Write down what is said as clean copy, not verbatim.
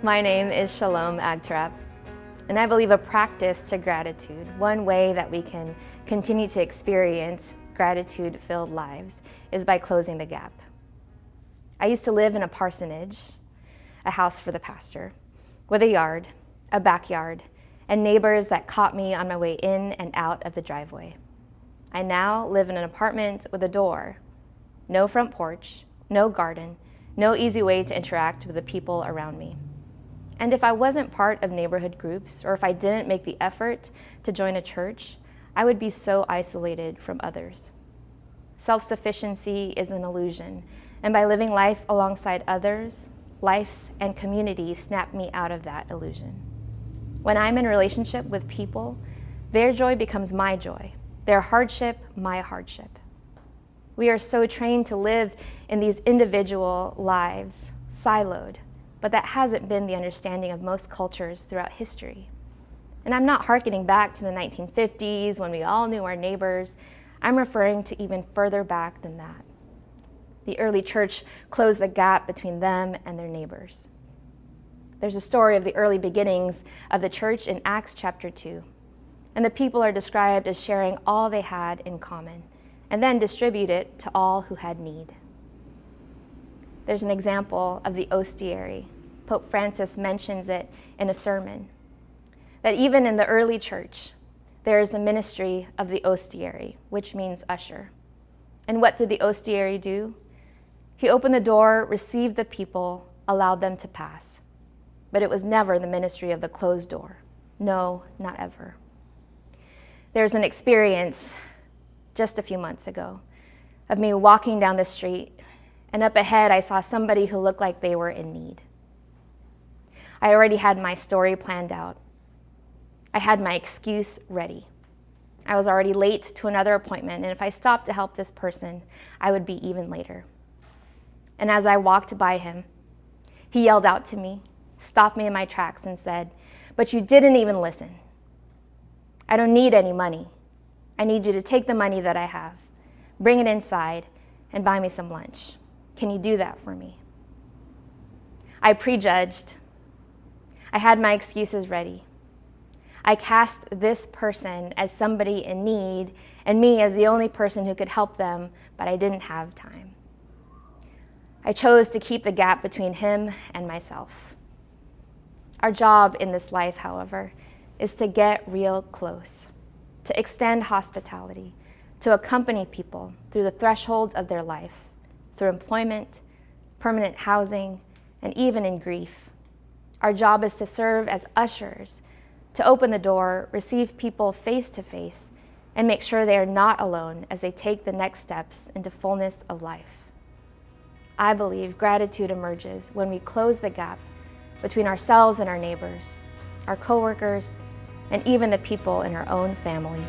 My name is Shalom Agtarap, and I believe a practice to gratitude, one way that we can continue to experience gratitude-filled lives, is by closing the gap. I used to live in a parsonage, a house for the pastor, with a yard, a backyard, and neighbors that caught me on my way in and out of the driveway. I now live in an apartment with a door, no front porch, no garden, no easy way to interact with the people around me. And if I wasn't part of neighborhood groups, or if I didn't make the effort to join a church, I would be so isolated from others. Self-sufficiency is an illusion, and by living life alongside others, life and community snap me out of that illusion. When I'm in a relationship with people, their joy becomes my joy, their hardship, my hardship. We are so trained to live in these individual lives, siloed, but that hasn't been the understanding of most cultures throughout history. And I'm not hearkening back to the 1950s when we all knew our neighbors. I'm referring to even further back than that. The early church closed the gap between them and their neighbors. There's a story of the early beginnings of the church in Acts chapter 2. And the people are described as sharing all they had in common, and then distribute it to all who had need. There's an example of the thierry. Pope Francis mentions it in a sermon, that even in the early church, there is the ministry of the thierry, which means usher. And what did the thierry do? He opened the door, received the people, allowed them to pass. But it was never the ministry of the closed door. No, not ever. There's an experience just a few months ago of me walking down the street, and up ahead I saw somebody who looked like they were in need. I already had my story planned out. I had my excuse ready. I was already late to another appointment, and if I stopped to help this person, I would be even later. And as I walked by him, he yelled out to me, stopped me in my tracks, and said, "But you didn't even listen. I don't need any money. I need you to take the money that I have, bring it inside, and buy me some lunch. Can you do that for me?" I prejudged. I had my excuses ready. I cast this person as somebody in need and me as the only person who could help them, but I didn't have time. I chose to keep the gap between him and myself. Our job in this life, however, is to get real close, to extend hospitality, to accompany people through the thresholds of their life, through employment, permanent housing, and even in grief. Our job is to serve as ushers, to open the door, receive people face to face, and make sure they are not alone as they take the next steps into fullness of life. I believe gratitude emerges when we close the gap between ourselves and our neighbors, our coworkers, and even the people in our own families.